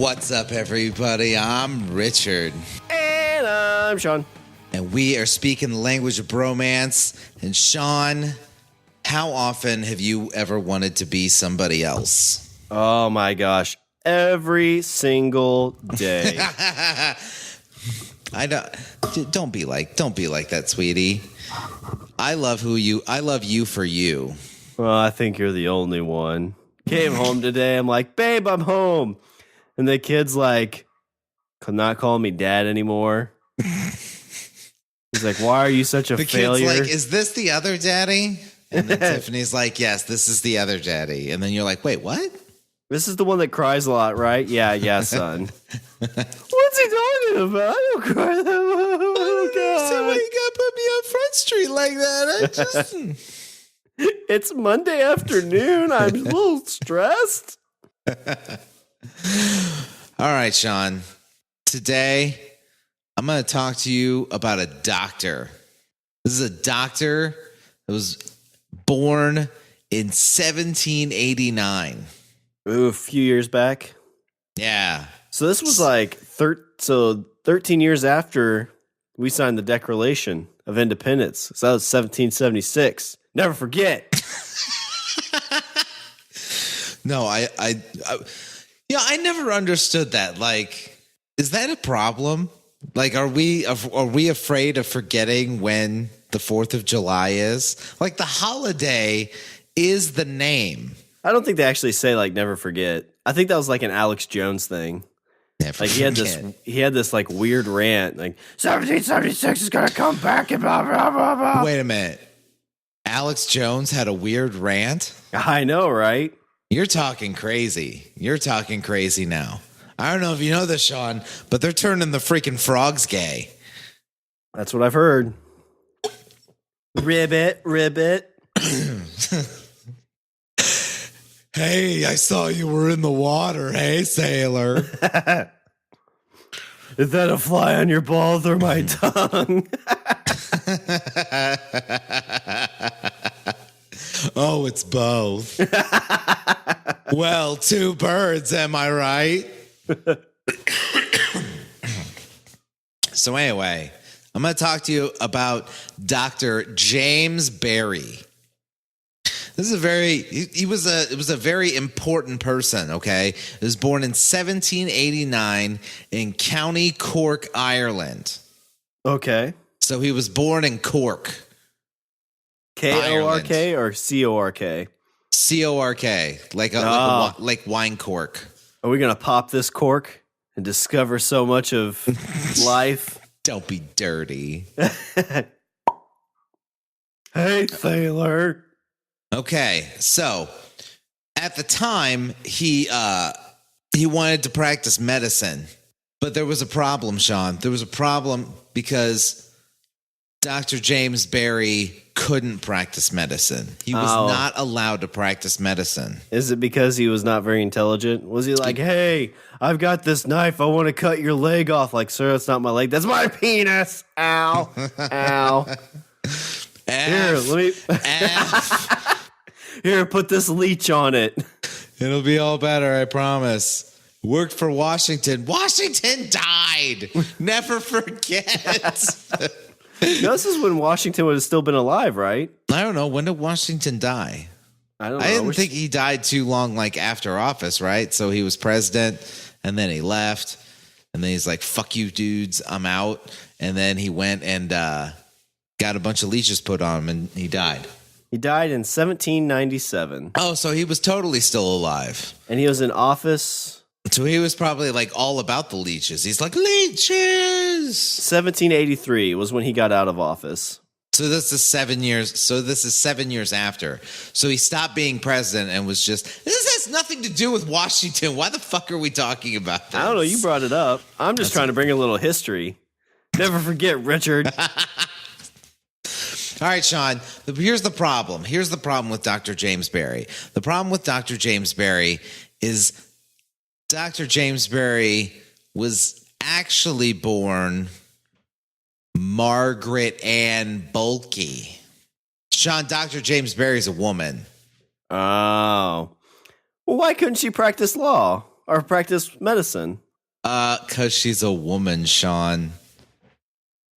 What's up, everybody? I'm Richard. And I'm Shawn. And we are speaking the language of bromance. And Shawn, how often have you ever wanted to be somebody else? Oh my gosh. Every single day. Don't be like that, sweetie. I love you for you. Well, I think you're the only one. Came home today. I'm like, babe, I'm home. And the kid's like, not calling me dad anymore. He's like, why are you such a failure? The kid's like, is this the other daddy? And then Tiffany's like, yes, this is the other daddy. And then you're like, wait, what? This is the one that cries a lot, right? Yeah, son. What's he talking about? I don't cry that much. Oh, God. Why you gotta put me on Front Street like that? It's Monday afternoon. I'm a little stressed. All right, Shawn. Today, I'm going to talk to you about a doctor. This is a doctor that was born in 1789. Ooh, a few years back. Yeah. So this was like 13 years after we signed the Declaration of Independence. So that was 1776. Never forget. No, I never understood that. Like, is that a problem? Like, are we afraid of forgetting when the 4th of July is? Like, the holiday is the name. I don't think they actually say like never forget. I think that was like an Alex Jones thing. Never like forget. he had this like weird rant, like 1776 is gonna come back and blah blah blah blah. Wait a minute. Alex Jones had a weird rant? I know, right? You're talking crazy. You're talking crazy now. I don't know if you know this, Shawn, but they're turning the freaking frogs gay. That's what I've heard. Ribbit. Hey, I saw you were in the water. Hey, sailor. Is that a fly on your balls or my tongue? Oh, it's both. Well, two birds, am I right? So anyway, I'm going to talk to you about Dr. James Barry. This is it was a very important person, okay? He was born in 1789 in County Cork, Ireland. Okay. So he was born in Cork. K-O-R-K or C-O-R-K? C-O-R-K, like wine cork. Are we going to pop this cork and discover so much of life? Don't be dirty. Hey, sailor. Okay, so at the time, he wanted to practice medicine, but there was a problem, Shawn. There was a problem because Dr. James Barry couldn't practice medicine. He was not allowed to practice medicine. Is it because he was not very intelligent? Was he like, hey, I've got this knife. I want to cut your leg off. Like, sir, that's not my leg. That's my penis. Ow. Ow. Here, let me... Here, put this leech on it. It'll be all better, I promise. Worked for Washington. Washington died. Never forget. No, this is when Washington would have still been alive, right? I don't know. When did Washington die? I don't know. I didn't think he died too long, like after office, right? So he was president, and then he left, and then he's like, "Fuck you, dudes, I'm out." And then he went and got a bunch of leeches put on him, and he died. He died in 1797. Oh, so he was totally still alive, and he was in office. So he was probably like all about the leeches. He's like, leeches. 1783 was when he got out of office. So this is 7 years. So this is 7 years after. So he stopped being president and was just, this has nothing to do with Washington. Why the fuck are we talking about this? I don't know. You brought it up. I'm just trying to bring a little history. Never forget, Richard. All right, Shawn, here's the problem. Here's the problem with Dr. James Barry. The problem with Dr. James Barry is Dr. James Barry was actually born Margaret Ann Bulkey. Shawn, Dr. James Barry's a woman. Oh. Well, why couldn't she practice law? or practice medicine? Because she's a woman, Shawn.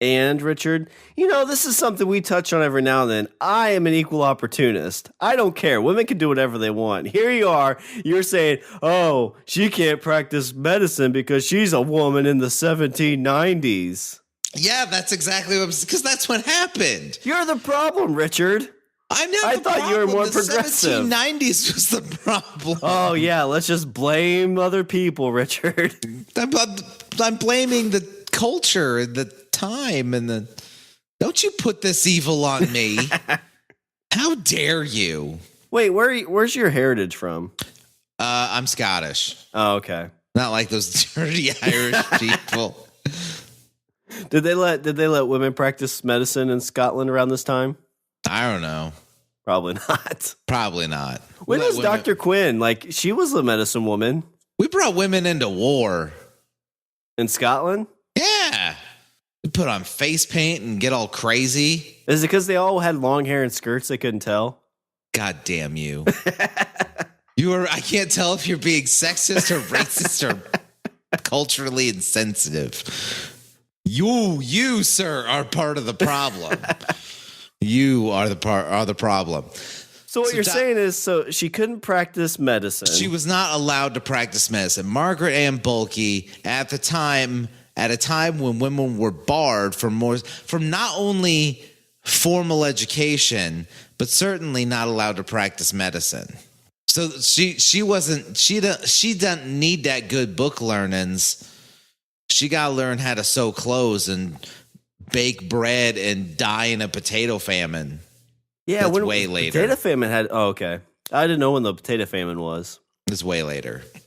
And Richard, this is something we touch on every now and then. I am an equal opportunist. I don't care. Women can do whatever they want. Here you are. You're saying, oh, she can't practice medicine because she's a woman in the 1790s. Yeah, that's exactly what, because that's what happened. You're the problem, Richard. I'm not. I thought you were more progressive. 1790s was the problem. Oh yeah, let's just blame other people, Richard. I'm blaming the culture, the time, and the. Don't you put this evil on me? How dare you? Wait, where's your heritage from? I'm Scottish. Oh, okay. Not like those dirty Irish people. Did they let women practice medicine in Scotland around this time? I don't know. Probably not. Probably not. When was Dr. Quinn? Like, she was a medicine woman. We brought women into war. In Scotland? Yeah. We put on face paint and get all crazy. Is it because they all had long hair and skirts they couldn't tell? God damn you. I can't tell if you're being sexist or racist or culturally insensitive. You, sir, are part of the problem. You are the problem. So what you're saying is, so she couldn't practice medicine. She was not allowed to practice medicine. Margaret Ann Bulkey, at a time when women were barred from not only formal education, but certainly not allowed to practice medicine. So she doesn't need that good book learnings. She got to learn how to sew clothes and bake bread and die in a potato famine. Yeah, that's way later. Potato famine had. Oh, okay. I didn't know when the potato famine was. It's way later. That's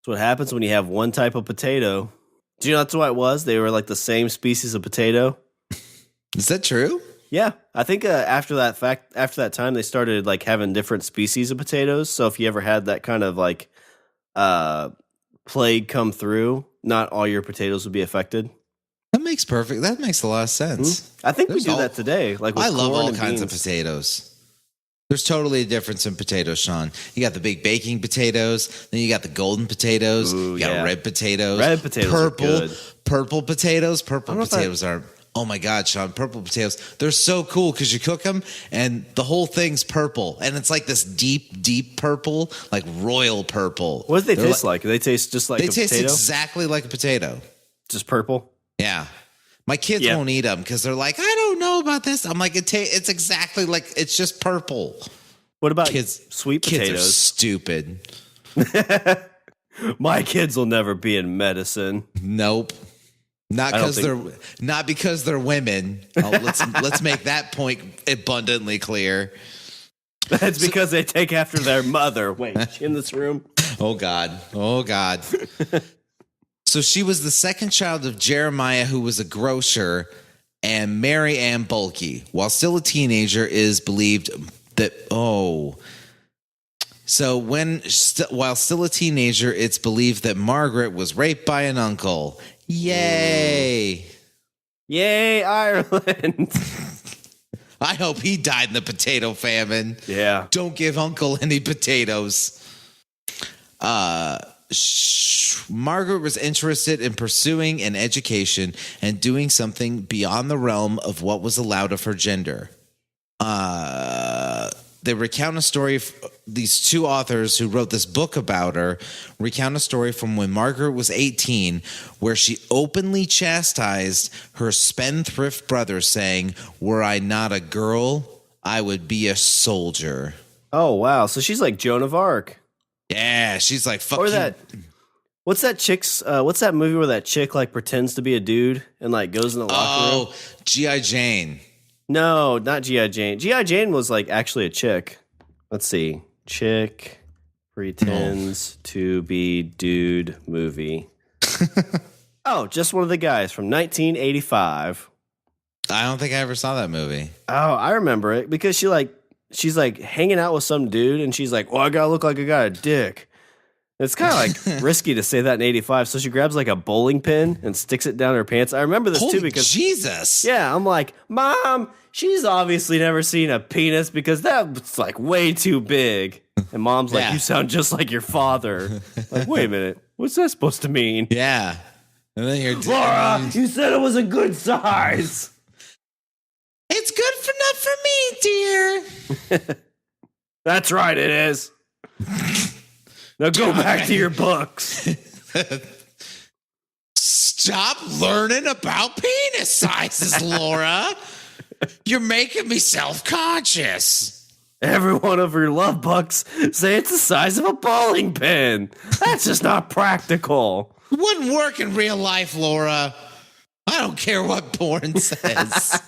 what happens when you have one type of potato. Do you know that's what it was? They were like the same species of potato. Is that true? Yeah, I think after that time, they started like having different species of potatoes. So if you ever had that kind of like plague come through, not all your potatoes would be affected. That makes a lot of sense. Mm-hmm. I think we do that today. Like with I love all and kinds beans. of potatoes. There's totally a difference in potatoes, Shawn. You got the big baking potatoes, then you got the golden potatoes, you got red potatoes. Red potatoes are good. Purple potatoes. Purple potatoes are, oh my God, Shawn, purple potatoes. They're so cool because you cook them and the whole thing's purple. And it's like this deep, deep purple, like royal purple. What do they taste like? Do they taste just like a potato? They taste exactly like a potato. Just purple? Yeah. My kids won't eat them because they're like, I don't know about this. I'm like, it's exactly like, it's just purple. What about sweet potatoes? Kids are stupid. My kids will never be in medicine. Nope. Not because they're women. Let's make that point abundantly clear. That's because they take after their mother. Wait, is she in this room? Oh God. So she was the second child of Jeremiah, who was a grocer, and Mary Ann Bulkey. While still a teenager, is believed that while still a teenager, it's believed that Margaret was raped by an uncle. Yay! Yay, Ireland! I hope he died in the potato famine. Yeah. Don't give Uncle any potatoes. Margaret was interested in pursuing an education and doing something beyond the realm of what was allowed of her gender. They recount a story. These two authors who wrote this book about her recount a story from when Margaret was 18, where she openly chastised her spendthrift brother, saying, "Were I not a girl, I would be a soldier." Oh, wow. So she's like Joan of Arc. Yeah, she's like, fuck or you. That. What's that chick's? What's that movie where that chick like pretends to be a dude and like goes in the locker room? Oh, G.I. Jane. No, not G.I. Jane. G.I. Jane was like actually a chick. Let's see. Chick pretends to be dude movie. Oh, just one of the guys from 1985. I don't think I ever saw that movie. Oh, I remember it because she's like hanging out with some dude and she's like, well, I gotta look like I got a dick. It's kind of like risky to say that in 85. So she grabs like a bowling pin and sticks it down her pants. I remember this too because Jesus. Yeah, I'm like, Mom, she's obviously never seen a penis because that's like way too big. And Mom's like, you sound just like your father. Like, wait a minute. What's that supposed to mean? Yeah. And then you're Laura, you said it was a good size. It's good enough for me, dear. That's right, it is. Now go back to your books. Stop learning about penis sizes, Laura. You're making me self-conscious. Every one of your love books say it's the size of a bowling pin. That's just not practical. It wouldn't work in real life, Laura. I don't care what porn says.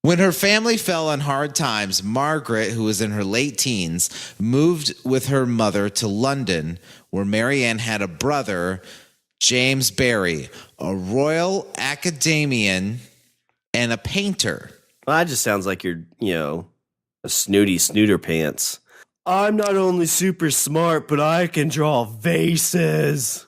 When her family fell on hard times, Margaret, who was in her late teens, moved with her mother to London, where Marianne had a brother, James Barry, a Royal Academician and a painter. Well, that just sounds like you're, a snooty snooter pants. I'm not only super smart, but I can draw vases.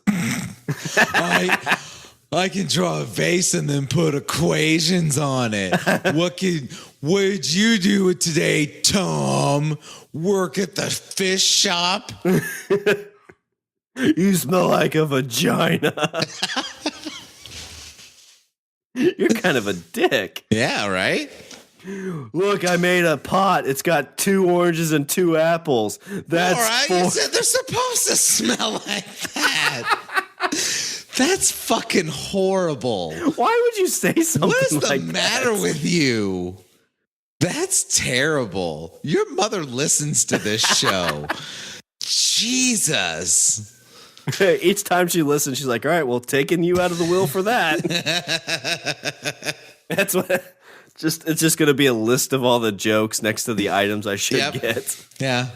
I can draw a vase and then put equations on it. What did you do today, Tom? Work at the fish shop? You smell like a vagina. You're kind of a dick. Yeah, right? Look, I made a pot. It's got 2 oranges and 2 apples. That's all right. You said they're supposed to smell like that. That's fucking horrible. Why would you say something like that? What is the matter with you? That's terrible. Your mother listens to this show. Jesus. Each time she listens, she's like, all right, well, taking you out of the will for that. That's what... It's just going to be a list of all the jokes next to the items I should get. Yeah.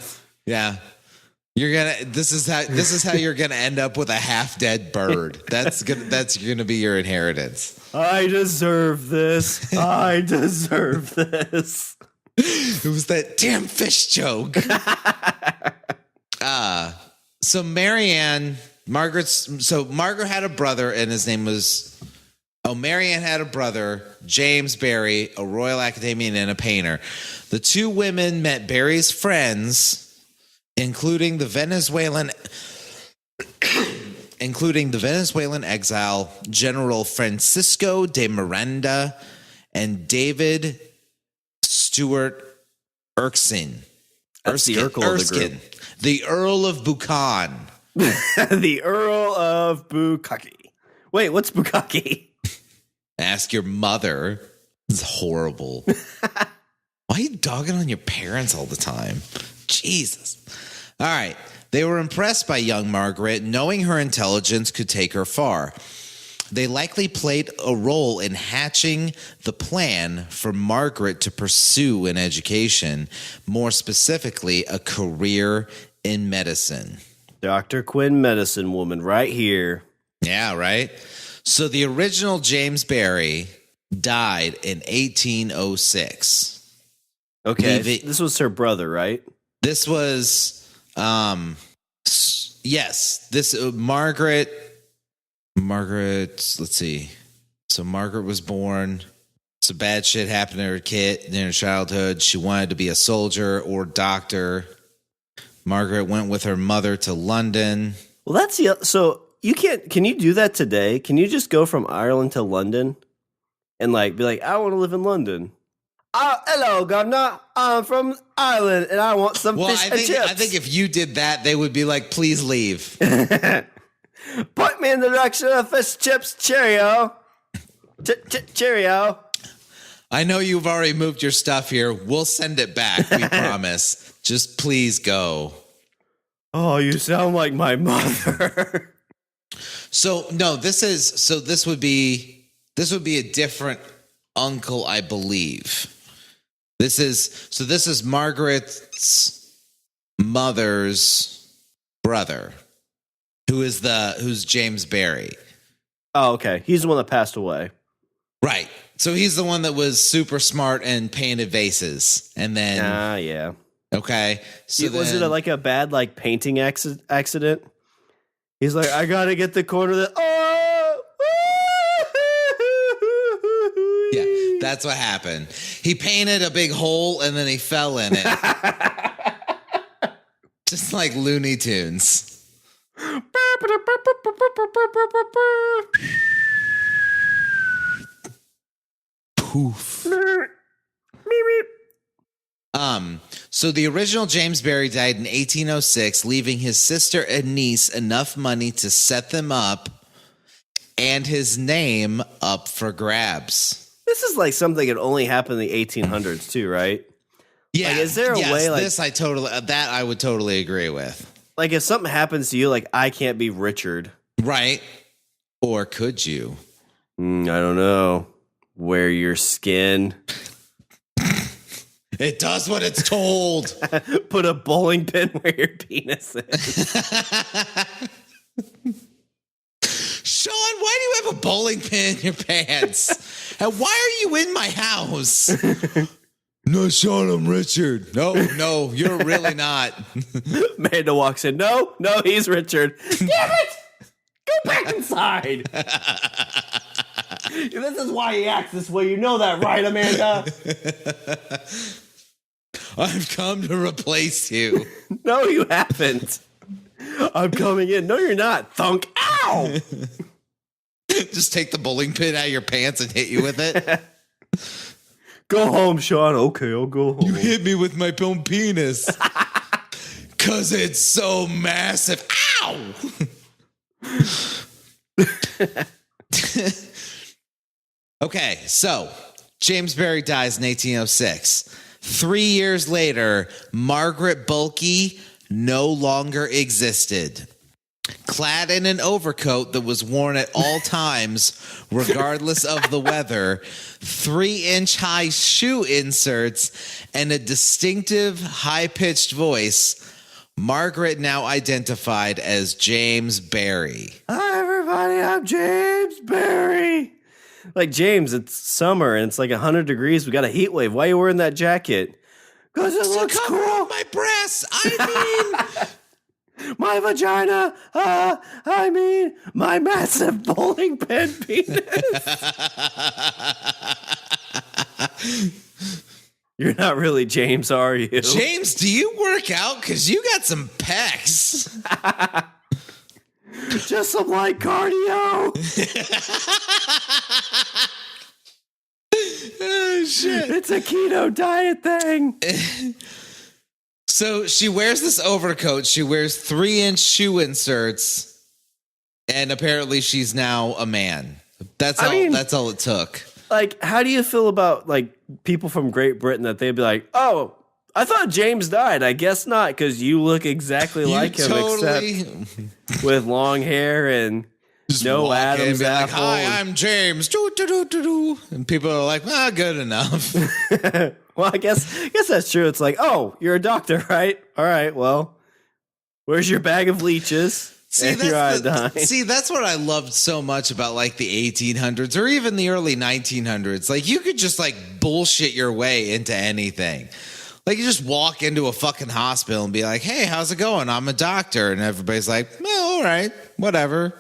This is how you're gonna end up with a half-dead bird. That's gonna be your inheritance. I deserve this. I deserve this. It was that damn fish joke. So Margaret had a brother, and his name was. Marianne had a brother, James Barry, a Royal Academician and a painter. The 2 women met Barry's friends, including the Venezuelan exile General Francisco de Miranda and David Stuart Erskine. That's the Urkel of the group. The Earl of Buchan. The Earl of Bukkake. Wait, what's Bukkake? Ask your mother. It's horrible. Why are you dogging on your parents all the time? Jesus. All right. They were impressed by young Margaret, knowing her intelligence could take her far. They likely played a role in hatching the plan for Margaret to pursue an education, more specifically, a career in medicine. Dr. Quinn Medicine Woman right here. Yeah, right? So the original James Barry died in 1806. Okay, this was her brother, right? This was, yes, this Margaret, let's see. So Margaret was born. Some bad shit happened to her kid in her childhood. She wanted to be a soldier or doctor. Margaret went with her mother to London. Well, so you can you do that today? Can you just go from Ireland to London and be like, I want to live in London? Hello, governor. I'm from Ireland and I want some fish and chips. I think if you did that, they would be like, please leave. Point me in the direction of fish chips. Cheerio. Cheerio. I know you've already moved your stuff here. We'll send it back. We promise. Just please go. Oh, you sound like my mother. So no, this would be a different uncle, I believe. This is Margaret's mother's brother, who's James Barry. Oh, okay. He's the one that passed away. Right. So he's the one that was super smart and painted vases, and then yeah. Okay. So was it a bad painting accident? He's like, I gotta get the corner that. Oh, yeah, that's what happened. He painted a big hole and then he fell in it, just like Looney Tunes. Poof. So the original James Barry died in 1806, leaving his sister and niece enough money to set them up and his name up for grabs. This is like something that only happened in the 1800s too, right? Yeah. Like, is there a way like this? I would totally agree with. Like if something happens to you, like I can't be Richard, right? Or could you? I don't know. Wear your skin. It does what it's told. Put a bowling pin where your penis is. Sean, why do you have a bowling pin in your pants? And why are you in my house? No, Sean, I'm Richard. No, you're really not. Amanda walks in. No, he's Richard. Damn it! Go back inside. This is why he acts this way. You know that, right, Amanda? I've come to replace you. No, you haven't. I'm coming in. No, you're not. Thunk. Ow! Just take the bowling pin out of your pants and hit you with it. Go home, Sean. Okay, I'll go home. You hit me with my own penis. Because it's so massive. Ow! Okay, so James Barry dies in 1806. 3 years later, Margaret Bulkey no longer existed. Clad in an overcoat that was worn at all times, regardless of the weather, 3-inch high shoe inserts, and a distinctive high-pitched voice, Margaret now identified as James Barry. Hi, everybody. I'm James Barry. Like, James, it's summer and it's like 100 degrees. We got a heat wave. Why are you wearing that jacket? Because it looks cool. My breasts. I mean, my vagina. I mean, my massive bowling pin penis. You're not really James, are you? James, do you work out? Because you got some pecs. Just some light cardio. Oh, shit. It's a keto diet thing. So she wears this overcoat. She wears 3-inch shoe inserts. And apparently she's now a man. That's all it took. Like, how do you feel about, like, people from Great Britain that they'd be like, oh, I thought James died. I guess not, because you look exactly like him, except with long hair and just no Adam's apple. Like, hi, I'm James. And people are like, good enough. Well, I guess that's true. It's like, oh, you're a doctor, right? All right, well, where's your bag of leeches? See, that's what I loved so much about like the 1800s or even the early 1900s. Like you could just like bullshit your way into anything. Like you just walk into a fucking hospital and be like, hey, how's it going? I'm a doctor. And everybody's like, well, all right, whatever.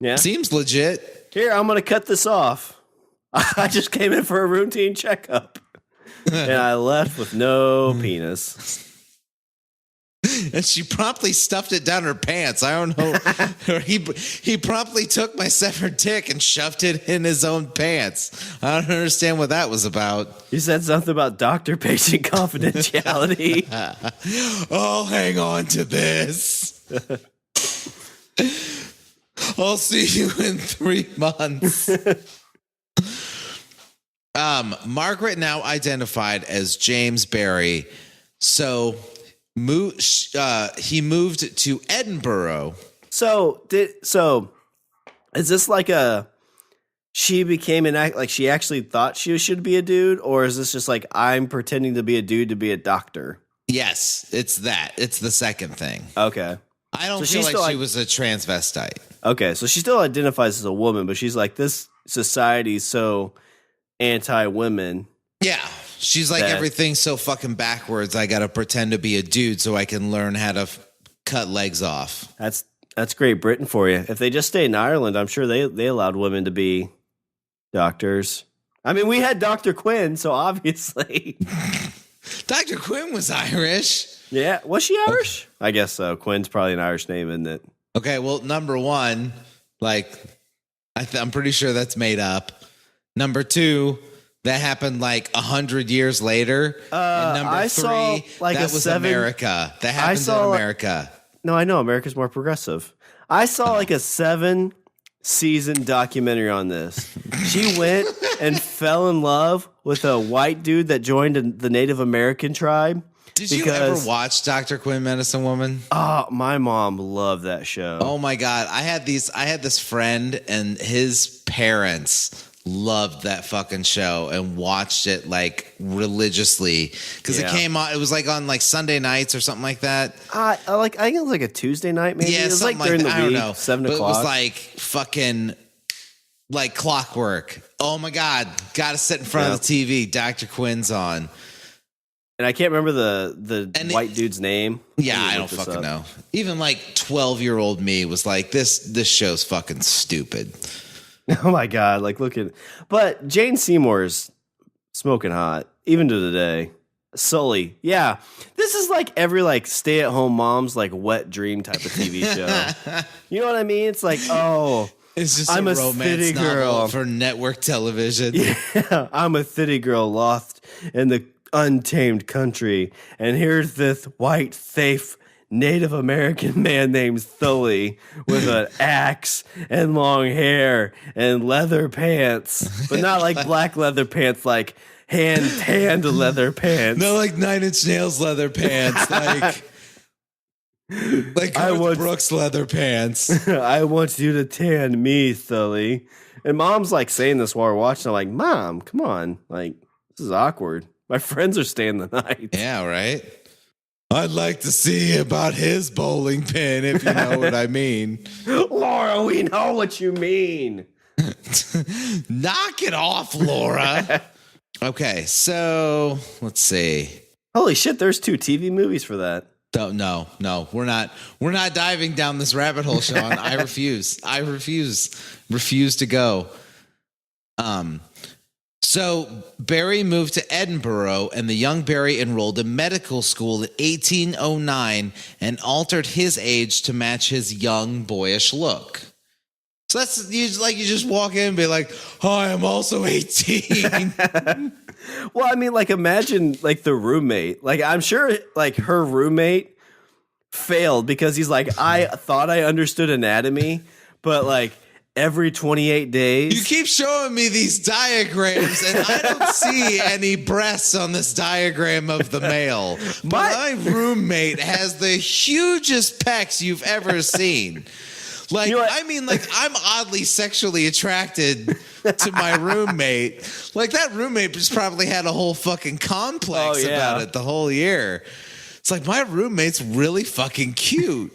Yeah. Seems legit. Here, I'm going to cut this off. I just came in for a routine checkup. And I left with no penis. And she promptly stuffed it down her pants. I don't know. He promptly took my severed dick and shoved it in his own pants. I don't understand what that was about. You said something about doctor-patient confidentiality. I'll hang on to this. I'll see you in 3 months. Margaret now identified as James Barry. So he moved to Edinburgh. So is this like she became like she actually thought she should be a dude, or is this just like I'm pretending to be a dude to be a doctor? Yes, it's that. It's the second thing. Okay. I don't feel like she was a transvestite. Okay, so she still identifies as a woman, but she's like, this society's so anti-women. Yeah. She's like, everything's so fucking backwards. I got to pretend to be a dude so I can learn how to cut legs off. That's Great Britain for you. If they just stayed in Ireland, I'm sure they allowed women to be doctors. I mean, we had Dr. Quinn, so obviously. Dr. Quinn was Irish. Yeah. Was she Irish? Okay. I guess so. Quinn's probably an Irish name, isn't it? Okay, well, number one, like, I'm pretty sure that's made up. Number two, That happened like 100 years later. And number I 3, saw like that was America. That happened in America. No, I know America's more progressive. I saw like a 7-season documentary on this. She went and fell in love with a white dude that joined the Native American tribe. Did you ever watch Dr. Quinn Medicine Woman? Oh, my mom loved that show. Oh my God. I had this friend and his parents loved that fucking show and watched it like religiously because it came on. It was like on like Sunday nights or something like that. I think it was like a Tuesday night, maybe. Yeah, it was like during the week, I don't know. 7 but o'clock. It was like fucking like clockwork. Oh my God, got to sit in front of the TV. Dr. Quinn's on. And I can't remember the white dude's name. Yeah, I don't fucking know. Even like 12-year-old me was like, this show's fucking stupid. Oh my God, like but Jane Seymour's smoking hot, even to today. Sully, yeah. This is like every like stay-at-home mom's like wet dream type of TV show. You know what I mean? It's like, it's just I'm a romance city girl for network television. Yeah, I'm a city girl lost in the untamed country, and here's this white, safe Native American man named Sully with an axe and long hair and leather pants, but not like black leather pants, like hand-tanned leather pants. No, like 9 Inch Nails leather pants, like Garth Brooks leather pants. I want you to tan me, Sully. And mom's like saying this while we're watching. I'm like, Mom, come on, like this is awkward. My friends are staying the night. Yeah, right. I'd like to see about his bowling pin, if you know what I mean. Laura, we know what you mean. Knock it off, Laura. Okay, so let's see. Holy shit, there's 2 TV movies for that. No, we're not diving down this rabbit hole, Shawn. I refuse to go. So Barry moved to Edinburgh, and the young Barry enrolled in medical school in 1809 and altered his age to match his young, boyish look. So that's you just walk in and be like, "Hi, I'm also 18." Well, I mean, like imagine like the roommate. Like I'm sure like her roommate failed because he's like, I thought I understood anatomy, but like every 28 days. You keep showing me these diagrams, and I don't see any breasts on this diagram of the male. But my roommate has the hugest pecs you've ever seen. Like, you know I mean, like, I'm oddly sexually attracted to my roommate. Like, that roommate just probably had a whole fucking complex about it the whole year. It's like, my roommate's really fucking cute.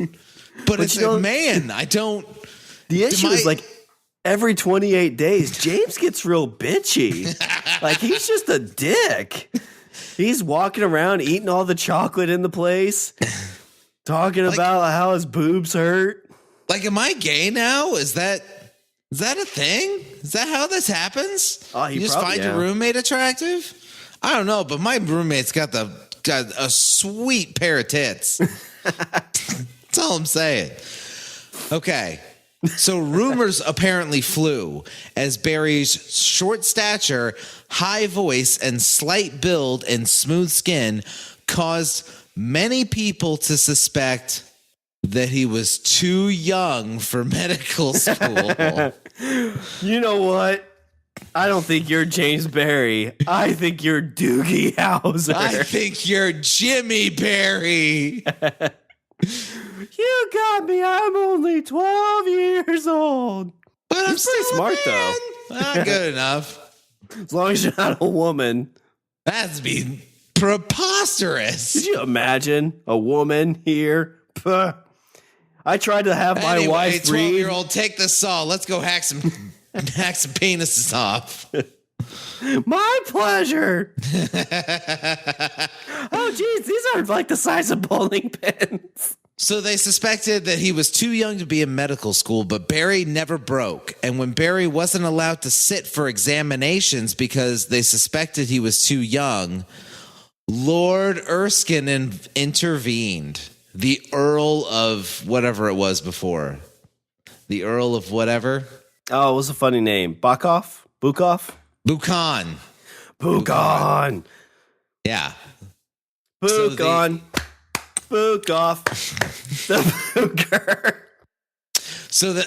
But it's like, man, I don't... The issue is like every 28 days, James gets real bitchy. Like he's just a dick. He's walking around eating all the chocolate in the place, talking about how his boobs hurt. Like, am I gay now? Is that a thing? Is that how this happens? Oh, you just find your roommate attractive? I don't know, but my roommate's got a sweet pair of tits. That's all I'm saying. Okay. So rumors apparently flew as Barry's short stature, high voice, and slight build and smooth skin caused many people to suspect that he was too young for medical school. You know what? I don't think you're James Barry. I think you're Doogie Howser. I think you're Jimmy Barry. You got me. I'm only 12 years old. But I'm pretty smart, though. Not good enough. As long as you're not a woman. That'd be preposterous. Could you imagine a woman here? Puh. I tried to have my wife read. 12-year-old, take this saw. Let's go hack some penises off. My pleasure. Oh, geez, these are like the size of bowling pins. So they suspected that he was too young to be in medical school, but Barry never broke. And when Barry wasn't allowed to sit for examinations because they suspected he was too young, Lord Erskine intervened. The Earl of whatever it was before. The Earl of whatever. Oh, it was a funny name. Bukoff? Buchan. Book on. Yeah. Book on. Book off. The booker. So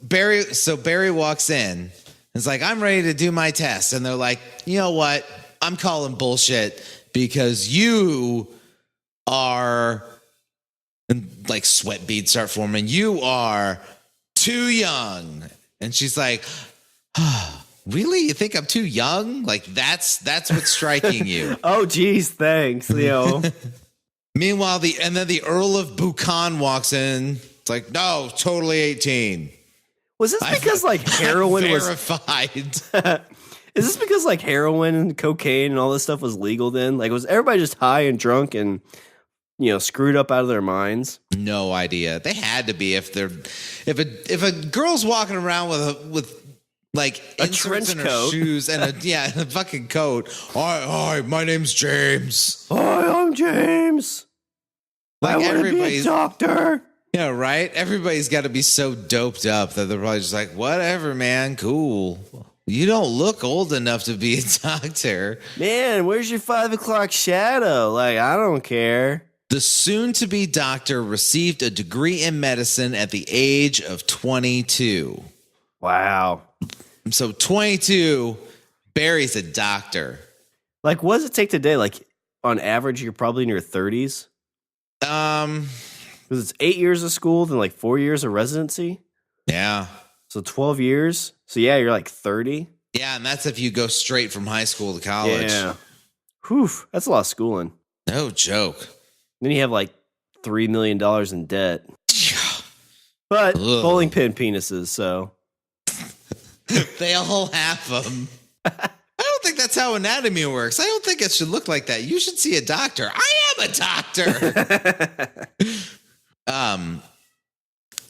Barry walks in. It's like, I'm ready to do my test. And they're like, you know what? I'm calling bullshit because you are, and like sweat beads start forming. You are too young. And she's like, oh, really? You think I'm too young? Like that's what's striking you. Oh, geez. Thanks, Leo. Meanwhile, the Earl of Buchan walks in. It's like, no, totally 18. Was this because like heroin was verified? Is this because like heroin and cocaine and all this stuff was legal then? Like, was everybody just high and drunk and screwed up out of their minds? No idea. They had to be if a girl's walking around with like a trench in her coat, shoes, and a fucking coat. Hi, my name's James. Hi, I'm James. Like I want to be a doctor. Yeah, right? Everybody's got to be so doped up that they're probably just like, whatever, man, cool. You don't look old enough to be a doctor. Man, where's your 5 o'clock shadow? Like, I don't care. The soon-to-be doctor received a degree in medicine at the age of 22. Wow. So 22, Barry's a doctor. Like, what does it take today? Like, on average, you're probably in your 30s? Because it's 8 years of school, then like 4 years of residency. Yeah. So 12 years. So yeah, you're like 30. Yeah, and that's if you go straight from high school to college. Yeah. Whew, that's a lot of schooling. No joke. Then you have like $3 million in debt. But bowling pin penises, so. They all have them. I don't think that's how anatomy works. I don't think it should look like that. You should see a doctor. I am a doctor.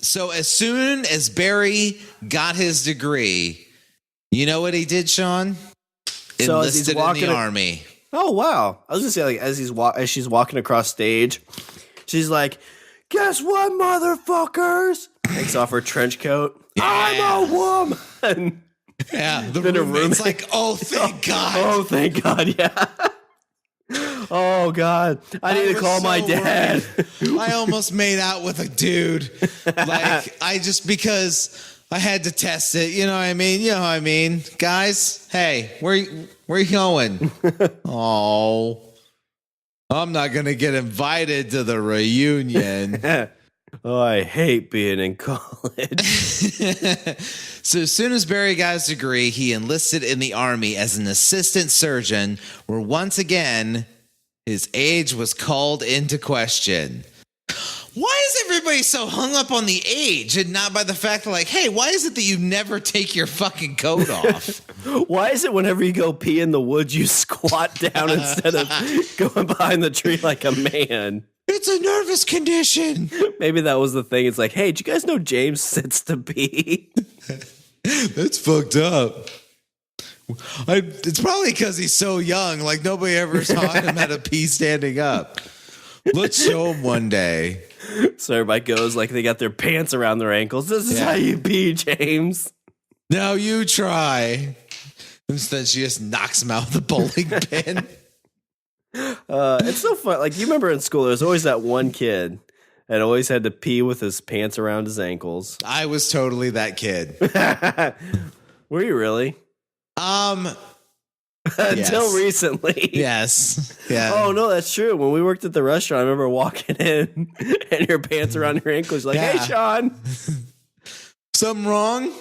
So as soon as Barry got his degree, you know what he did, Shawn? So Enlisted in the army. Oh wow! I was gonna say, like, as she's walking across stage, she's like, "Guess what, motherfuckers?" Takes off her trench coat. Yeah. I'm a woman. Yeah, the roommate's like, "Oh, thank God! Oh, thank God! Yeah." Oh God! I need to call my dad. I almost made out with a dude. Like, because I had to test it. You know what I mean? You know what I mean? Guys, hey, where you going? Oh, I'm not gonna get invited to the reunion. Oh, I hate being in college. So as soon as Barry got his degree, he enlisted in the army as an assistant surgeon, where once again his age was called into question. Why is everybody so hung up on the age and not by the fact that, like, hey, why is it that you never take your fucking coat off? Why is it whenever you go pee in the woods, you squat down instead of going behind the tree like a man? It's a nervous condition. Maybe that was the thing. It's like, hey, did you guys know James sits to pee? That's fucked up. It's probably because he's so young. Like, nobody ever taught him how to pee standing up. Let's show him one day. So everybody goes like they got their pants around their ankles. This is how you pee, James. Now you try. Instead, she just knocks him out with a bowling pin. It's so fun. Like, you remember in school, there was always that one kid that always had to pee with his pants around his ankles. I was totally that kid. Were you really? Until recently. Yes. Yeah. Oh, no, that's true. When we worked at the restaurant, I remember walking in and your pants around your ankles. Like, hey, Shawn. Something wrong?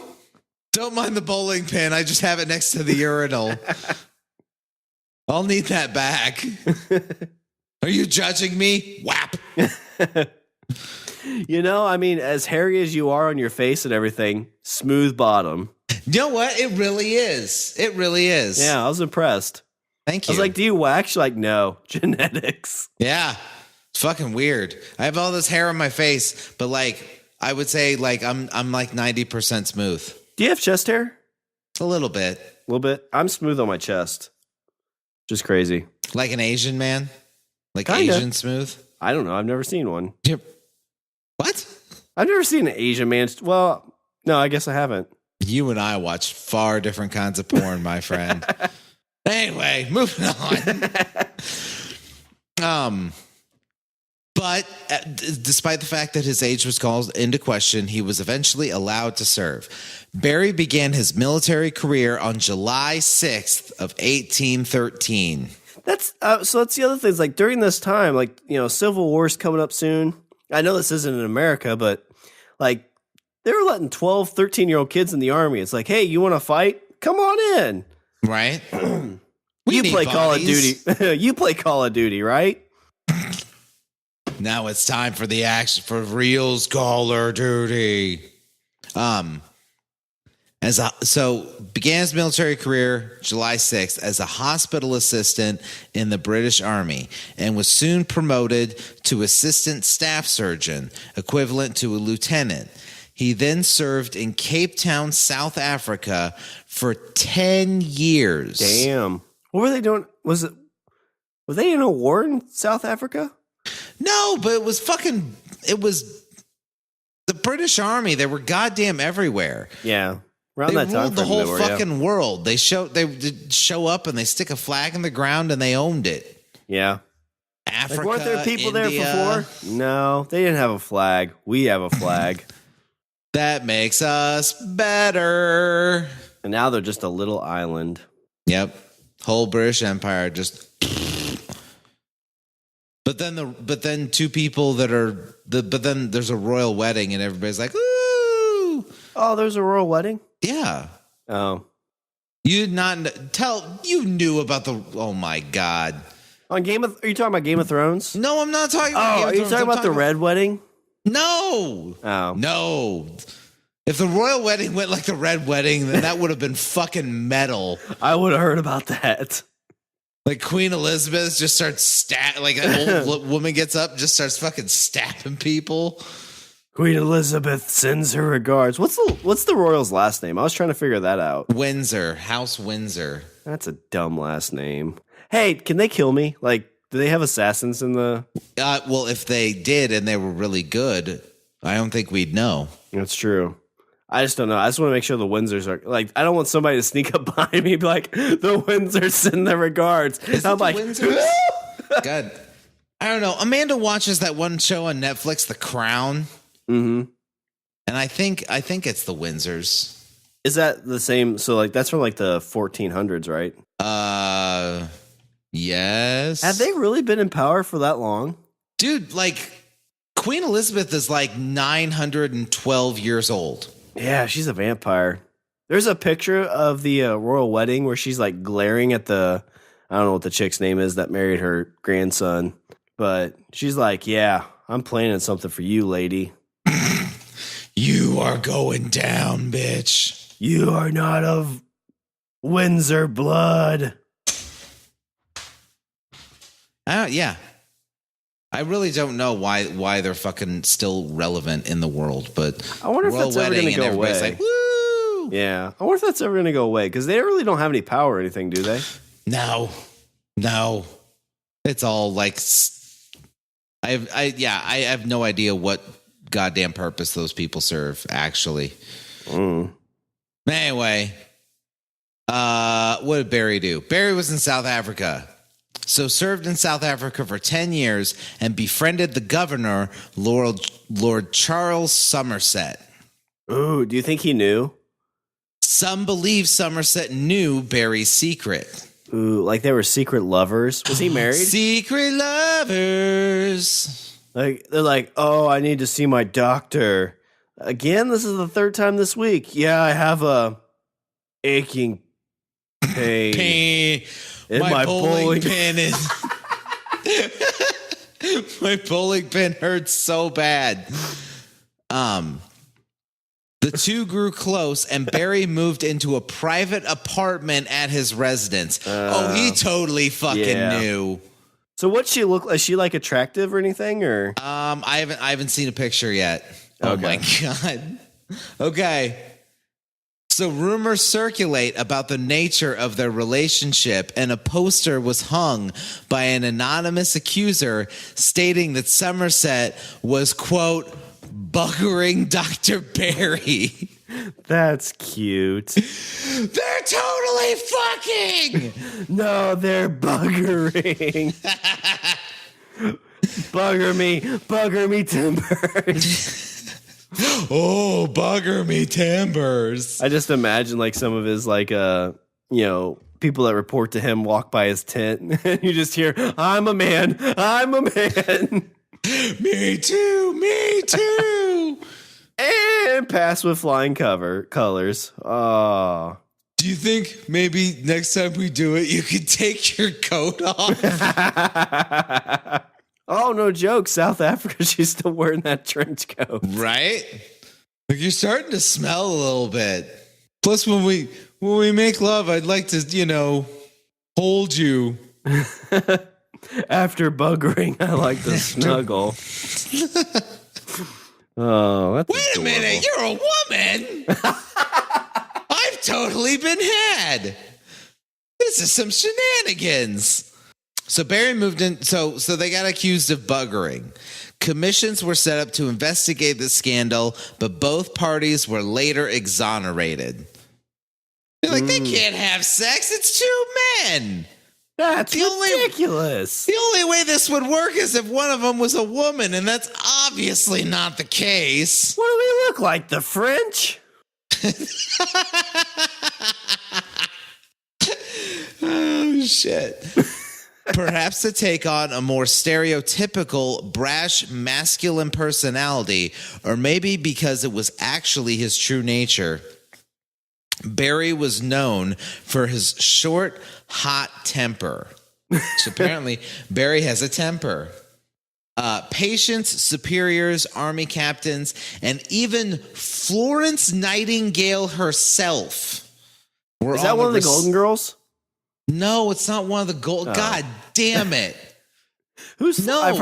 Don't mind the bowling pin. I just have it next to the urinal. I'll need that back. Are you judging me? Whap. I mean, as hairy as you are on your face and everything, smooth bottom. You know what? It really is. It really is. Yeah, I was impressed. Thank you. I was like, do you wax? You're like, no, genetics. Yeah. It's fucking weird. I have all this hair on my face, but like, I would say like I'm like 90% smooth. Do you have chest hair? A little bit. A little bit. I'm smooth on my chest. Just crazy. Like an Asian man? Like Kinda. Asian smooth? I don't know. I've never seen one. What? I've never seen an Asian man. Well, no, I guess I haven't. You and I watch far different kinds of porn, my friend. Anyway, moving on. But despite the fact that his age was called into question, he was eventually allowed to serve. Barry began his military career on July 6th of 1813. That's the other thing. Is like during this time, like, you know, Civil War's coming up soon. I know this isn't in America, but like they were letting 12, 13-year-old kids in the army. It's like, hey, you want to fight? Come on in. Right? You play Call of Duty. You play Call of Duty, right? Now it's time for the action for real Call of Duty. So began his military career July 6th as a hospital assistant in the British Army and was soon promoted to assistant staff surgeon, equivalent to a lieutenant. He then served in Cape Town, South Africa for 10 years. Damn. What were they doing? Were they in a war in South Africa? No, but it was the British Army. They were goddamn everywhere. Yeah. Around They that time ruled the frame whole fucking world. They did show up and they stick a flag in the ground and they owned it. Yeah. Africa, Like, weren't there people India. there before? No, they didn't have a flag. We have a flag. That makes us better. And now they're just a little island. Yep. Whole British Empire just. But then two people but then there's a royal wedding and everybody's like, ooh. Oh, there's a royal wedding? Yeah. Oh. You did not you knew about oh my God. Are you talking about Game of Thrones? No, I'm not talking about Game of Are you Thrones. talking about the red wedding? No. Oh. No. If the royal wedding went like the red wedding, then that would have been fucking metal. I would have heard about that. Like Queen Elizabeth just starts like an old woman gets up, just starts fucking stabbing people. Queen Elizabeth sends her regards. What's the royal's last name? I was trying to figure that out. Windsor, House Windsor. That's a dumb last name. Hey, can they kill me? Like, do they have assassins in the... Well, if they did and they were really good, I don't think we'd know. That's true. I just don't know. I just want to make sure the Windsors are... Like, I don't want somebody to sneak up behind me and be like, the Windsors send their regards. I'm like... Windsors? God. I don't know. Amanda watches that one show on Netflix, The Crown. Mm-hmm. And I think it's the Windsors. Is that the same? So, like, that's from, like, the 1400s, right? Yes. Have they really been in power for that long? Dude, like, Queen Elizabeth is like 912 years old. Yeah, she's a vampire. There's a picture of the royal wedding where she's like glaring at I don't know what the chick's name is that married her grandson, but she's like, yeah, I'm planning something for you, lady. You are going down, bitch. You are not of Windsor blood. Yeah. I really don't know why they're fucking still relevant in the world, but I wonder if that's ever going to go away. Like, woo! Yeah, I wonder if that's ever going to go away because they really don't have any power or anything, do they? No. It's all like I have no idea what goddamn purpose those people serve. Actually, Anyway, what did Barry do? Barry was in South Africa. So served in South Africa for 10 years and befriended the governor, Lord Charles Somerset. Ooh, do you think he knew? Some believe Somerset knew Barry's secret. Ooh, like they were secret lovers. Was he married? Secret lovers. Like they're like, oh, I need to see my doctor. Again, this is the third time this week. Yeah, I have a aching pain. My bowling pin is my bowling pin hurts so bad. The two grew close, and Barry moved into a private apartment at his residence. He totally fucking knew. So what's she look like? Is she like attractive or anything? Or I haven't seen a picture yet. Oh my God. Okay. So rumors circulate about the nature of their relationship, and a poster was hung by an anonymous accuser stating that Somerset was, quote, buggering Dr. Barry. That's cute. They're totally fucking. No, they're buggering. Bugger me timbers. Oh, bugger me timbers. I just imagine like some of his like people that report to him walk by his tent and you just hear, I'm a man. Me too. And pass with flying colors. Oh. Do you think maybe next time we do it, you could take your coat off? Oh, no joke. South Africa, she's still wearing that trench coat. Right? Like you're starting to smell a little bit. Plus, when we make love, I'd like to, hold you. After buggering, I like to snuggle. Oh, that's Wait a minute, you're a woman. I've totally been had. This is some shenanigans. So Barry moved in. So they got accused of buggering. Commissions were set up to investigate the scandal, but both parties were later exonerated. They're like, they can't have sex. It's two men. That's ridiculous. The only way this would work is if one of them was a woman, and that's obviously not the case. What do we look like, the French? Oh, shit. Perhaps to take on a more stereotypical, brash, masculine personality, or maybe because it was actually his true nature. Barry was known for his short, hot temper. So apparently, Barry has a temper. Patients, superiors, army captains, and even Florence Nightingale herself. Is that one of the Golden Girls? No, it's not one of the gold. Oh. God damn it! Who's no? I've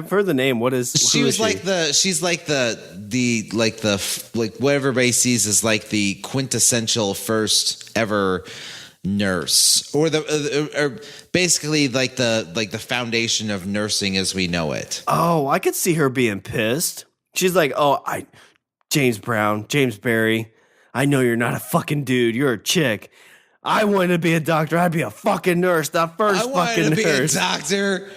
heard the name. What is? She's like what everybody sees as like the quintessential first ever nurse, or basically like the foundation of nursing as we know it. Oh, I could see her being pissed. She's like, James Barry, I know you're not a fucking dude. You're a chick. I wanted to be a doctor. I'd be a fucking nurse. The first fucking nurse. I wanted to be a doctor.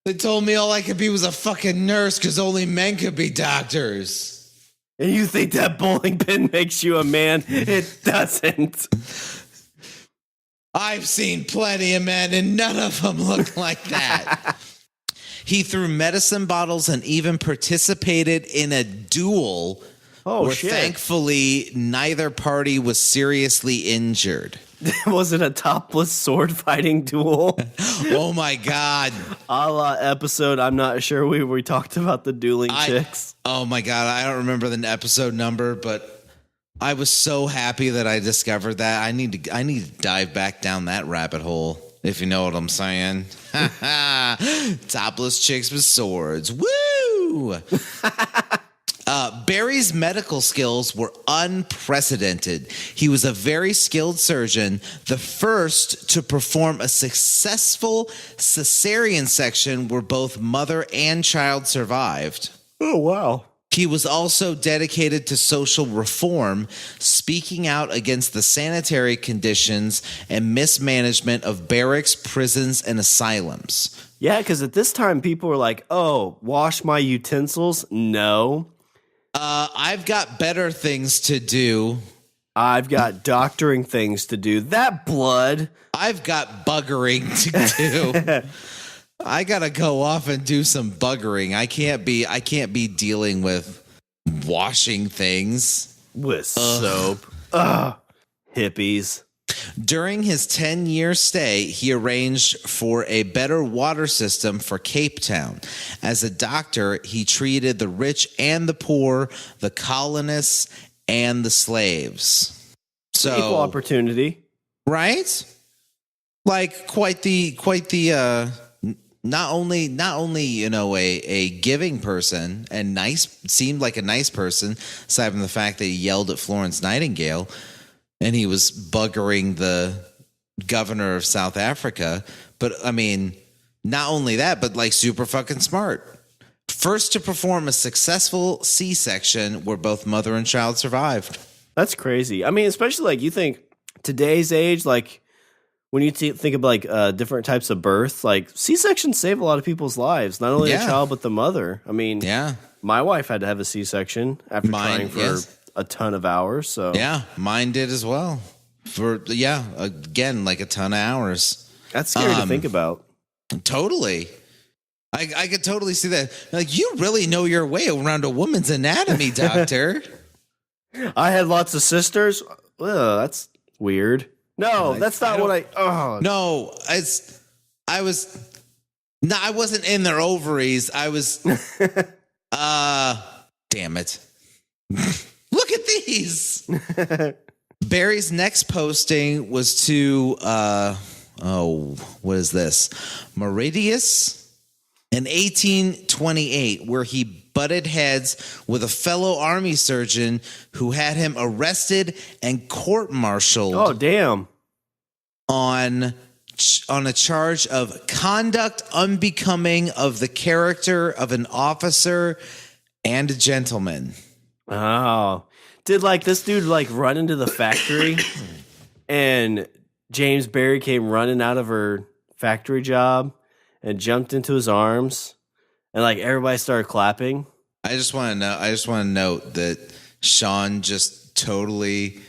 They told me all I could be was a fucking nurse because only men could be doctors. And you think that bowling pin makes you a man? It doesn't. I've seen plenty of men, and none of them look like that. He threw medicine bottles and even participated in a duel. Oh, shit. Thankfully, neither party was seriously injured. Was it a topless sword fighting duel? Oh my God. A la episode, I'm not sure we talked about the dueling chicks. Oh my God. I don't remember the episode number, but I was so happy that I discovered that. I need to dive back down that rabbit hole, if you know what I'm saying. Topless chicks with swords. Woo! Barry's medical skills were unprecedented. He was a very skilled surgeon, the first to perform a successful cesarean section where both mother and child survived. Oh, wow. He was also dedicated to social reform, speaking out against the sanitary conditions and mismanagement of barracks, prisons, and asylums. Yeah, because at this time, people were like, oh, wash my utensils? No. I've got better things to do. I've got doctoring things to do. That blood. I've got buggering to do. I gotta go off and do some buggering. I can't be dealing with washing things with soap. Ugh. Hippies. During his 10-year stay, he arranged for a better water system for Cape Town. As a doctor, he treated the rich and the poor, the colonists and the slaves. So equal opportunity, right? Like quite the not only a giving person and seemed like a nice person, aside from the fact that he yelled at Florence Nightingale. And he was buggering the governor of South Africa. But, I mean, not only that, but, like, super fucking smart. First to perform a successful C-section where both mother and child survived. That's crazy. I mean, especially like you think today's age, like when you think of like different types of birth, like C-sections save a lot of people's lives, not only the child but the mother. I mean, my wife had to have a C-section after trying for a ton of hours. So yeah, mine did as well. Again, like a ton of hours. That's scary to think about. Totally. I could totally see that. Like, you really know your way around a woman's anatomy, doctor. I had lots of sisters. Ugh, that's weird. No, that's not what I. Oh no, I wasn't in their ovaries. I was. Damn it! Look at these. Barry's next posting was to what is this? Meridius in 1828, where he butted heads with a fellow army surgeon who had him arrested and court-martialed. Oh, damn. On a charge of conduct unbecoming of the character of an officer and a gentleman. Oh. Did like this dude like run into the factory and James Barry came running out of her factory job and jumped into his arms and like everybody started clapping? I just want to note that Shawn just totally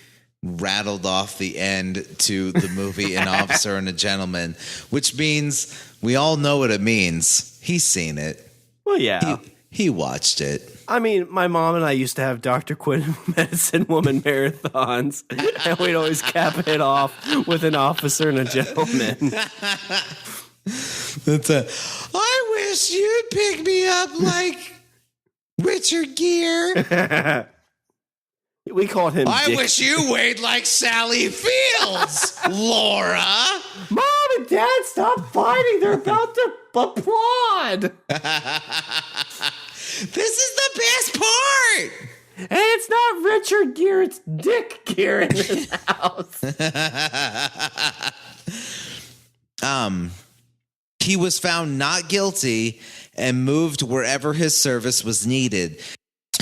rattled off the end to the movie An Officer and a Gentleman, which means we all know what it means. He's seen it. Well, yeah. He watched it. I mean, my mom and I used to have Dr. Quinn Medicine Woman marathons, and we'd always cap it off with An Officer and a Gentleman. I wish you'd pick me up like Richard Gere. We called him I wish you weighed like Sally Fields, Laura. Mom and Dad, stop fighting. They're about to applaud. This is the best part. And it's not Richard Gere, it's Dick Gere in this house. He was found not guilty and moved wherever his service was needed.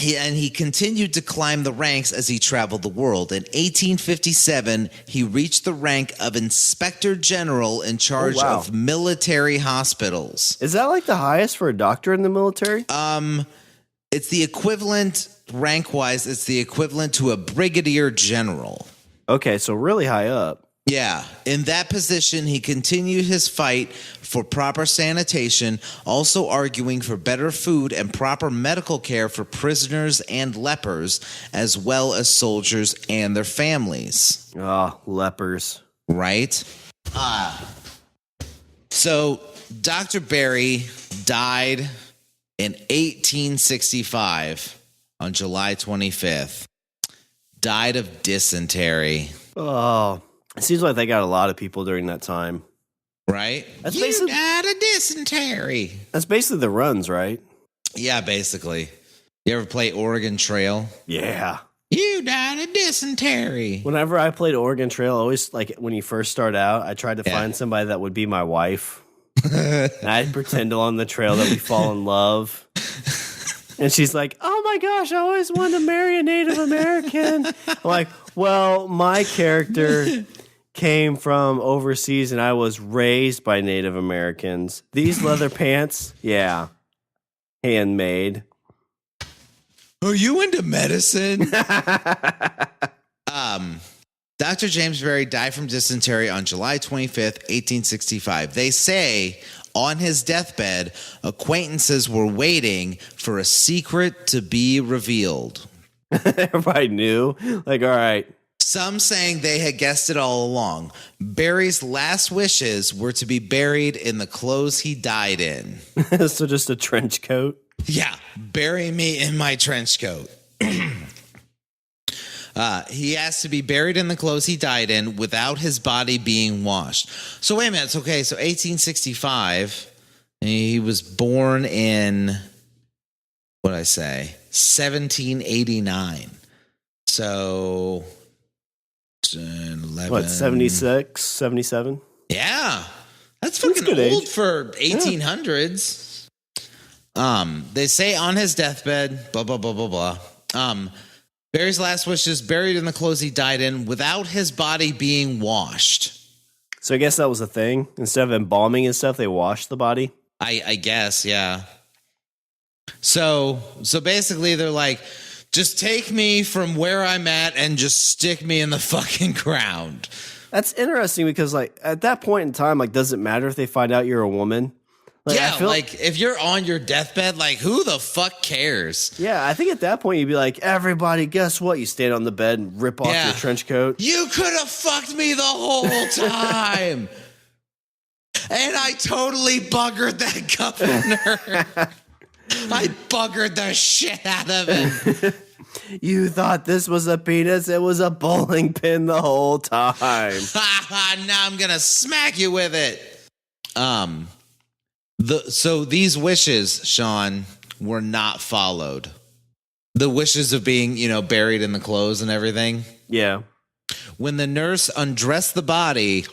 He continued to climb the ranks as he traveled the world. In 1857, he reached the rank of Inspector General in charge of military hospitals. Is that like the highest for a doctor in the military? It's the equivalent, rank-wise, it's the equivalent to a brigadier general. Okay, so really high up. Yeah. In that position, he continued his fight for proper sanitation, also arguing for better food and proper medical care for prisoners and lepers, as well as soldiers and their families. Oh, lepers. Right? So, Dr. Barry died in 1865 on July 25th. Died of dysentery. Oh, it seems like they got a lot of people during that time. Right? You died of dysentery. That's basically the runs, right? Yeah, basically. You ever play Oregon Trail? Yeah. You died of dysentery. Whenever I played Oregon Trail, always like when you first start out, I tried to find somebody that would be my wife. And I'd pretend along the trail that we fall in love. And she's like, oh my gosh, I always wanted to marry a Native American. I'm like, well, my character came from overseas and I was raised by Native Americans. These leather pants, yeah, handmade. Are you into medicine? Dr. James Barry died from dysentery on July 25th, 1865. They say on his deathbed, acquaintances were waiting for a secret to be revealed. Everybody knew. Like, all right. Some saying they had guessed it all along. Barry's last wishes were to be buried in the clothes he died in. So just a trench coat? Yeah, bury me in my trench coat. He asked to be buried in the clothes he died in without his body being washed. So wait a minute. Okay, so 1865, he was born in, what did I say, 1789. So 11. What, 76, 77? Yeah, that's fucking old age for 1800s. They say on his deathbed, blah, blah, blah, blah, blah. Barry's last wish is buried in the clothes he died in without his body being washed. So I guess that was a thing. Instead of embalming and stuff, they washed the body. I guess, yeah. So basically they're like, just take me from where I'm at and just stick me in the fucking ground. That's interesting because, like, at that point in time, like, does it matter if they find out you're a woman? Like, yeah, like, if you're on your deathbed, like, who the fuck cares? Yeah, I think at that point you'd be like, everybody, guess what? You stand on the bed and rip off your trench coat. You could have fucked me the whole time. And I totally buggered that governor. I buggered the shit out of it. You thought this was a penis? It was a bowling pin the whole time. Now I'm gonna smack you with it. So these wishes, Shawn, were not followed. The wishes of being, buried in the clothes and everything. Yeah. When the nurse undressed the body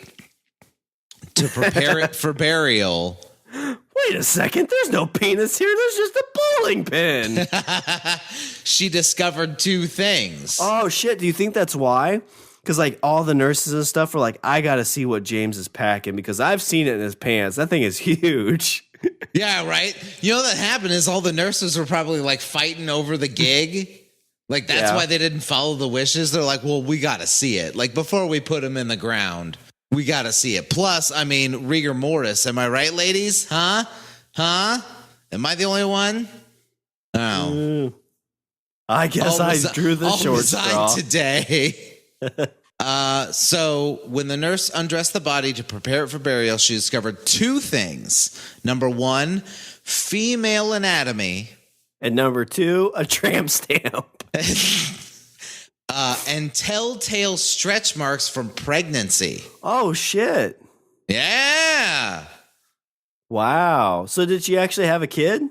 to prepare it for burial. Wait a second, there's no penis here, there's just a bowling pin. She discovered two things. Oh shit, do you think that's why? Because like all the nurses and stuff were like, I gotta see what James is packing because I've seen it in his pants. That thing is huge. Yeah, right? You know what happened is all the nurses were probably like fighting over the gig. Like that's why they didn't follow the wishes. They're like, well, we gotta see it. Like before we put him in the ground. We got to see it. Plus, I mean, rigor mortis. Am I right, ladies? Huh? Am I the only one? Oh. I guess I drew the short straw today. So when the nurse undressed the body to prepare it for burial, she discovered two things. Number one, female anatomy. And number two, a tramp stamp. And telltale stretch marks from pregnancy. Oh, shit. Yeah. Wow. So did she actually have a kid?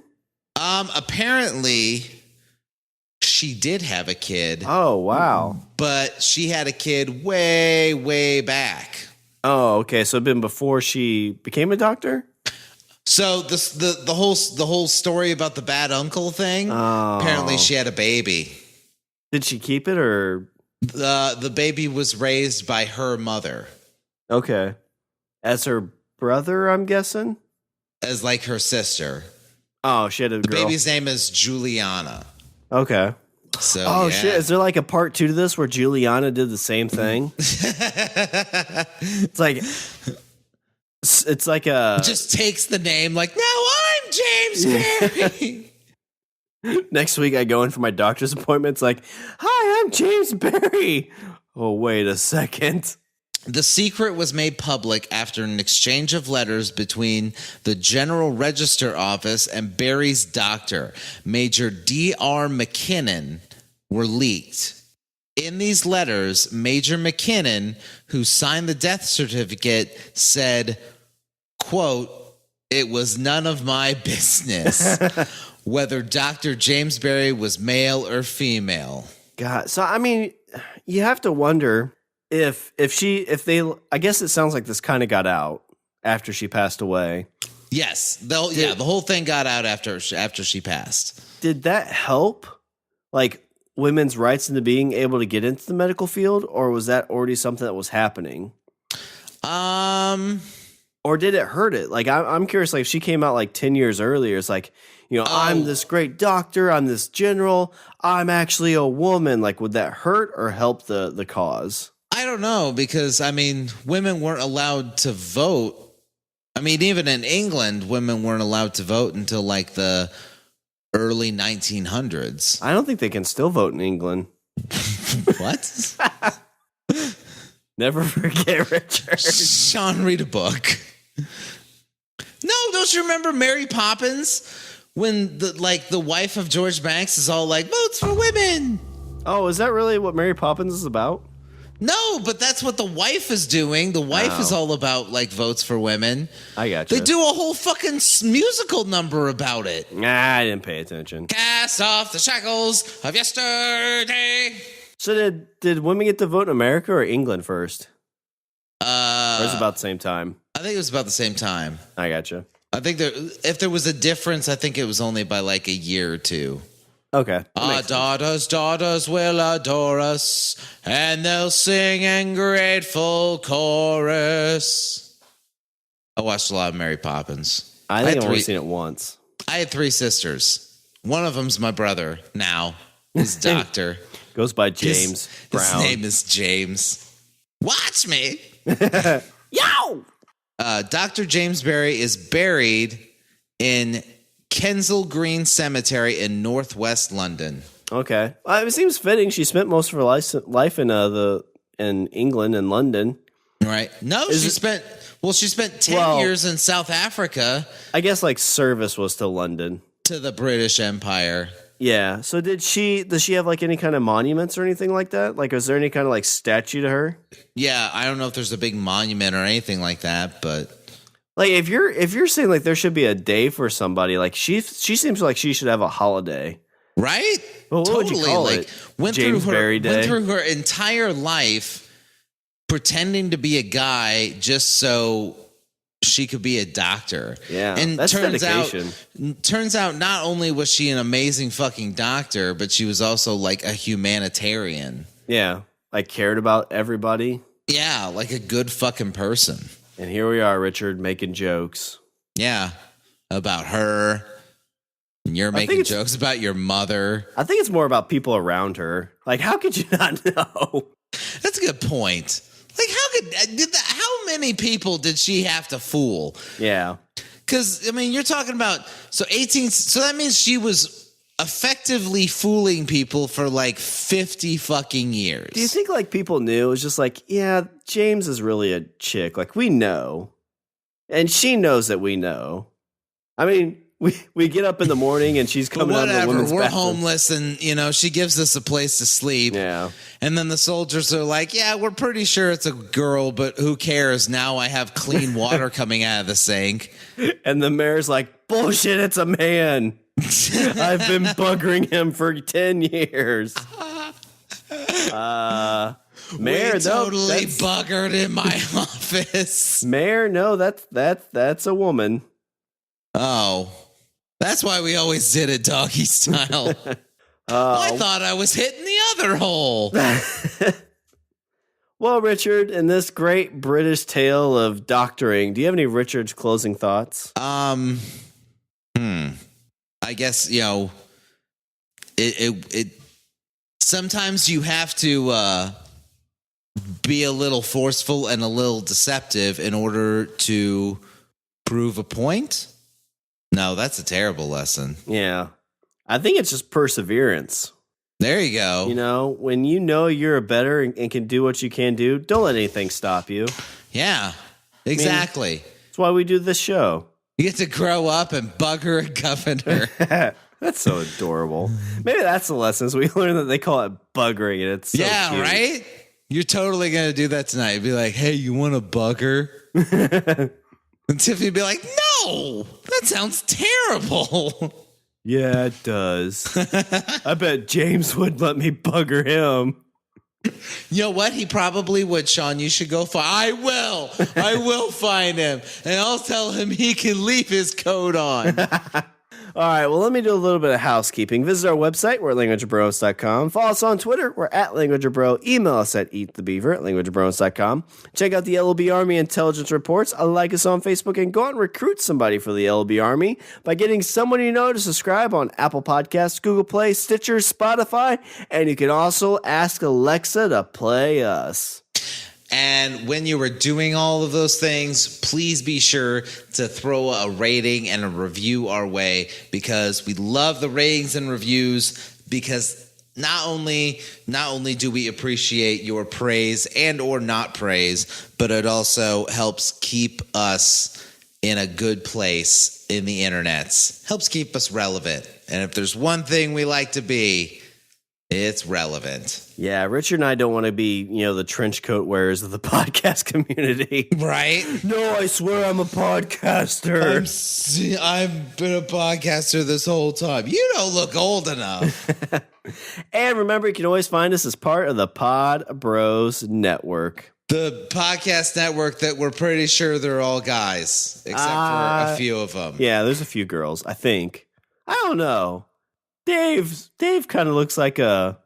Apparently she did have a kid. Oh, wow. But she had a kid way, way back. Oh, okay. So it'd been before she became a doctor? So the whole story about the bad uncle thing, apparently she had a baby. Did she keep it or? The baby was raised by her mother. Okay. As her brother, I'm guessing? As like her sister. Oh, she had a girl. The baby's name is Juliana. Okay. So, shit. Is there like a part 2 to this where Juliana did the same thing? It's like a... Just takes the name like, now I'm James Barry. Next week I go in for my doctor's appointment. It's like, hi, I'm James Barry. Oh, wait a second. The secret was made public after an exchange of letters between the General Register Office and Barry's doctor, Major D.R. McKinnon, were leaked. In these letters, Major McKinnon, who signed the death certificate, said, quote, "It was none of my business whether Dr. James Barry was male or female." God, so I mean, you have to wonder if they. I guess it sounds like this kind of got out after she passed away. Yes, the whole thing got out after she passed. Did that help, like women's rights into being able to get into the medical field, or was that already something that was happening? Or did it hurt it? Like, I'm curious, like, if she came out like 10 years earlier, it's like, I'm this great doctor, I'm this general, I'm actually a woman. Like, would that hurt or help the cause? I don't know, because, I mean, women weren't allowed to vote. I mean, even in England, women weren't allowed to vote until like the early 1900s. I don't think they can still vote in England. What? Never forget, Richard. Shawn, read a book. No, don't you remember Mary Poppins? When the wife of George Banks is all like, votes for women. Oh, is that really what Mary Poppins is about? No, but that's what the wife is doing. The wife is all about like votes for women. I got you. They do a whole fucking musical number about it. Nah, I didn't pay attention. Cast off the shackles of yesterday. So did women get to vote in America or England first? Or is it about the same time? I think it was about the same time. I gotcha. I think if there was a difference, I think it was only by like a year or two. Okay. Our daughters will adore us, and they'll sing in grateful chorus. I watched a lot of Mary Poppins. I think I've only seen it once. I had 3 sisters. One of them's my brother now. He's a doctor. Goes by James Brown. His name is James. Watch me. Yow! Dr. James Berry is buried in Kensal Green Cemetery in northwest London. Okay. It seems fitting. She spent most of her life in England and London. Right. No, she spent 10 years in South Africa. I guess like service was to London. To the British Empire. Yeah. So does she have like any kind of monuments or anything like that? Like, is there any kind of like statue to her? Yeah. I don't know if there's a big monument or anything like that, but like if you're saying like there should be a day for somebody, like she seems like she should have a holiday. Right? Well, what totally. would you call like it? went James Berry Day. Went through her entire life pretending to be a guy just so she could be a doctor. Yeah, and that's dedication. Turns out not only was she an amazing fucking doctor, but she was also like a humanitarian. Yeah, like cared about everybody. Yeah, like a good fucking person. And here we are, Richard, making jokes. Yeah, about her. And you're making jokes about your mother. I think it's more about people around her. Like, how could you not know? That's a good point. Like, how many people did she have to fool? Yeah. Because, I mean, you're talking about, so that means she was effectively fooling people for like 50 fucking years. Do you think like people knew? It was just like, yeah, James is really a chick. Like, we know. And she knows that we know. I mean, we get up in the morning and she's coming out of the women's we're bathroom. homeless and, she gives us a place to sleep. Yeah. And then the soldiers are like, yeah, we're pretty sure it's a girl, but who cares? Now I have clean water coming out of the sink. And the mayor's like, bullshit, it's a man. I've been buggering him for 10 years. Mayor, we totally buggered in my office. Mayor, no, that's a woman. Oh, that's why we always did it doggy style. I thought I was hitting the other hole. Well, Richard, in this great British tale of doctoring, do you have any Richard's closing thoughts? I guess, it sometimes you have to be a little forceful and a little deceptive in order to prove a point. No, that's a terrible lesson. Yeah. I think it's just perseverance. There you go. When you know you're better and can do what you can do, don't let anything stop you. Yeah, exactly. That's why we do this show. You get to grow up and bugger a governor. That's so adorable. Maybe that's the lessons we learned, that they call it buggering, and it's so cute. Right? You're totally going to do that tonight. Be like, hey, you want a bugger? And Tiffany would be like, no, that sounds terrible. Yeah, it does. I bet James would let me bugger him. You know what? He probably would, Shawn. You should go find. I will find him. And I'll tell him he can leave his coat on. All right, well, let me do a little bit of housekeeping. Visit our website. We're at languageofbromance.com. Follow us on Twitter. We're at languageofbro. Email us at eatthebeaver at languageofbromance.com. Check out the LOB Army Intelligence Reports. Like us on Facebook and go out and recruit somebody for the LOB Army by getting someone you know to subscribe on Apple Podcasts, Google Play, Stitcher, Spotify, and you can also ask Alexa to play us. And when you are doing all of those things, please be sure to throw a rating and a review our way, because we love the ratings and reviews, because not only do we appreciate your praise and or not praise, but it also helps keep us in a good place in the internets. Helps keep us relevant. And if there's one thing we like to be, it's relevant. Yeah, Richard and I don't want to be, the trench coat wearers of the podcast community. Right? No, I swear I'm a podcaster. I've been a podcaster this whole time. You don't look old enough. And remember, you can always find us as part of the Pod Bros Network. The podcast network that we're pretty sure they're all guys, except for a few of them. Yeah, there's a few girls, I think. I don't know. Dave kind of looks like a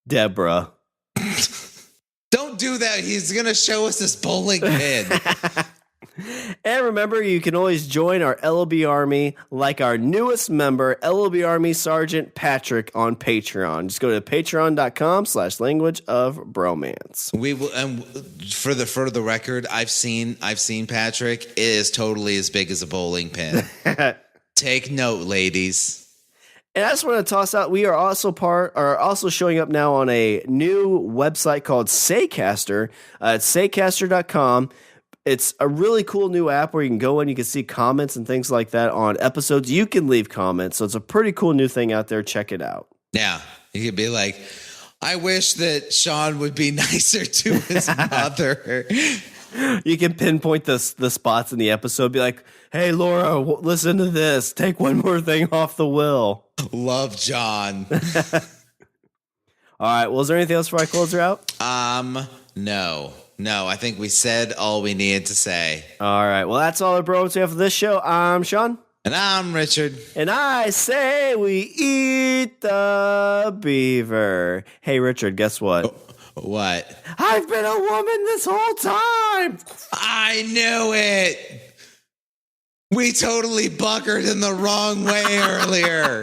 Deborah. Don't do that. He's going to show us this bowling pin. And remember, you can always join our LLB Army like our newest member, LLB Army Sergeant Patrick, on Patreon. Just go to patreon.com/language of bromance. We will, and for the record, I've seen Patrick. It is totally as big as a bowling pin. Take note, ladies. And I just want to toss out, we are also showing up now on a new website called Saycaster. It's saycaster.com. It's a really cool new app where you can go in, you can see comments and things like that on episodes. You can leave comments. So it's a pretty cool new thing out there. Check it out. Yeah. You could be like, I wish that Shawn would be nicer to his mother. You can pinpoint the spots in the episode. Be like, hey, Laura, listen to this. Take one more thing off the will. Love John. All right. Well, is there anything else before I close her out? No, I think we said all we needed to say. All right. Well, that's all the Bromance we have for this show. I'm Shawn. And I'm Richard. And I say we eat the beaver. Hey, Richard, guess what? What? I've been a woman this whole time. I knew it. We totally buckered in the wrong way earlier.